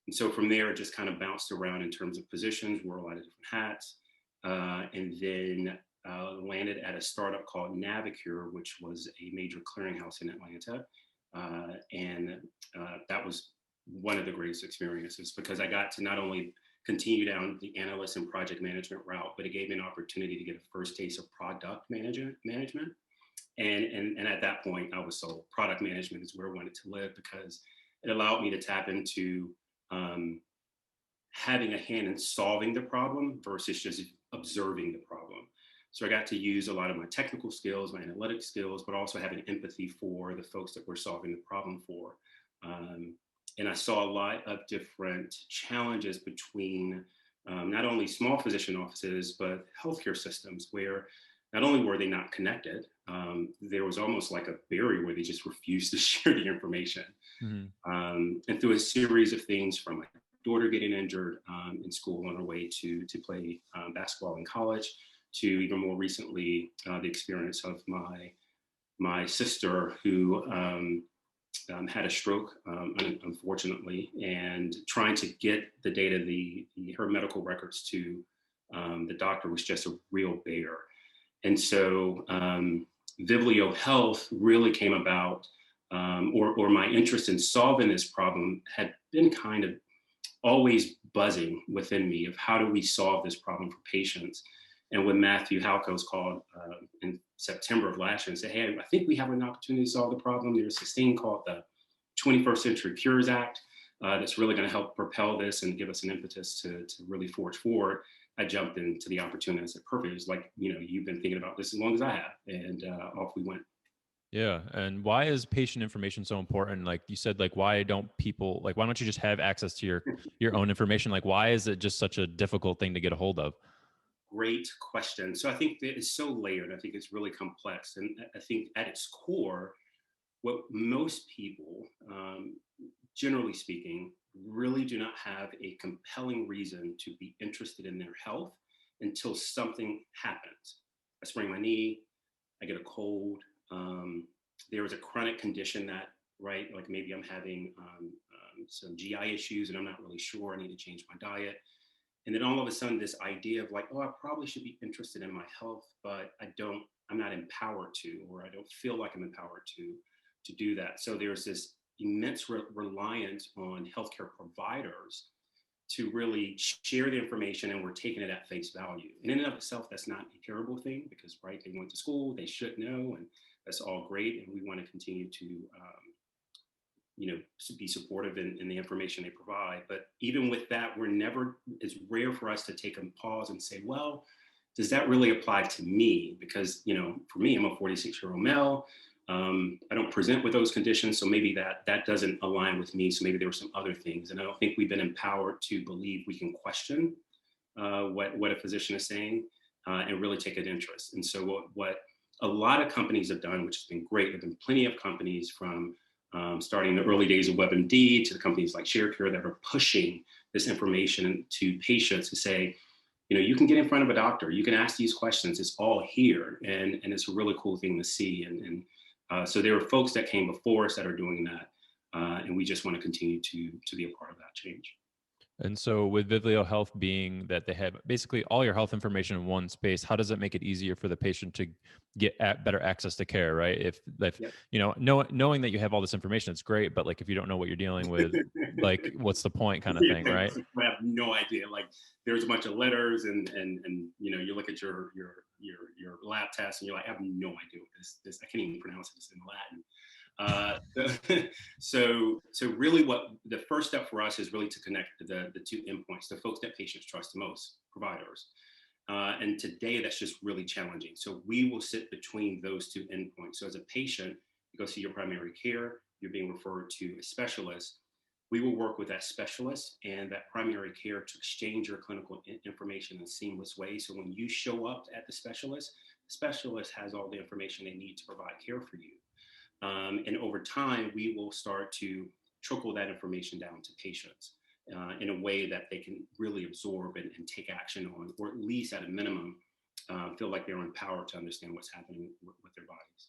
And so from there, it just kind of bounced around in terms of positions, wore a lot of different hats, and then landed at a startup called Navicure, which was a major clearinghouse in Atlanta. And that was one of the greatest experiences because I got to not only continue down the analyst and project management route, but it gave me an opportunity to get a first taste of product management. And at that point, I was sold. Product management is where I wanted to live because it allowed me to tap into um, having a hand in solving the problem versus just observing the problem. So I got to use a lot of my technical skills, my analytic skills, but also having empathy for the folks that we're solving the problem for. Um, and I saw a lot of different challenges between not only small physician offices, but healthcare systems where not only were they not connected, there was almost like a barrier where they just refused to share the information. Hmm. And through a series of things from my daughter getting injured in school on her way to play basketball in college, to even more recently the experience of my sister who had a stroke, unfortunately, and trying to get the data, her medical records to the doctor was just a real bear. And so Viblio Health really came about, or my interest in solving this problem had been kind of always buzzing within me of how do we solve this problem for patients. And when Matthew Halco's called in September of last year and said, hey, I think we have an opportunity to solve the problem. There's this thing called the 21st Century Cures Act that's really going to help propel this and give us an impetus to really forge forward. I jumped into the opportunity. I said, perfect. It was like, you've been thinking about this as long as I have. And off we went. Yeah. And why is patient information so important? Like you said, like why don't people like why don't you just have access to your own information? Like why is it just such a difficult thing to get a hold of? Great question. So I think that it's so layered. I think it's really complex. And I think at its core, what most people, generally speaking, really do not have a compelling reason to be interested in their health until something happens. I sprain my knee, I get a cold, there is a chronic condition that, right, like maybe I'm having some GI issues and I'm not really sure, I need to change my diet. And then all of a sudden, this idea of like, oh, I probably should be interested in my health, but I'm not empowered to, or I don't feel like I'm empowered to do that. So there's this immense reliance on healthcare providers to really share the information, and we're taking it at face value. And in and of itself, that's not a terrible thing because, right, they went to school, they should know, and that's all great. And we want to continue to be supportive in the information they provide. But even with that, it's rare for us to take a pause and say, well, does that really apply to me? Because, for me, I'm a 46-year-old male. I don't present with those conditions. So maybe that doesn't align with me. So maybe there were some other things. And I don't think we've been empowered to believe we can question what a physician is saying and really take an interest. And so what a lot of companies have done, which has been great, there have been plenty of companies from starting in the early days of WebMD to the companies like Sharecare that are pushing this information to patients to say, you can get in front of a doctor, you can ask these questions, it's all here. And it's a really cool thing to see. And so there are folks that came before us that are doing that. And we just want to continue to be a part of that change. And so with Vivleo Health being that they have basically all your health information in one space, how does it make it easier for the patient to get better access to care, right? If Yep. knowing that you have all this information, it's great, but like if you don't know what you're dealing with, like what's the point kind of thing, Yeah, right? I have no idea. Like there's a bunch of letters and you look at your lab test and you're like, I have no idea what this I can't even pronounce it. It's in Latin. So really what the first step for us is really to connect the two endpoints, the folks that patients trust the most, providers. And today that's just really challenging. So we will sit between those two endpoints. So as a patient, you go see your primary care, you're being referred to a specialist. We will work with that specialist and that primary care to exchange your clinical information in a seamless way. So when you show up at the specialist has all the information they need to provide care for you. And over time, we will start to trickle that information down to patients in a way that they can really absorb and take action on, or at least at a minimum, feel like they're empowered to understand what's happening with their bodies.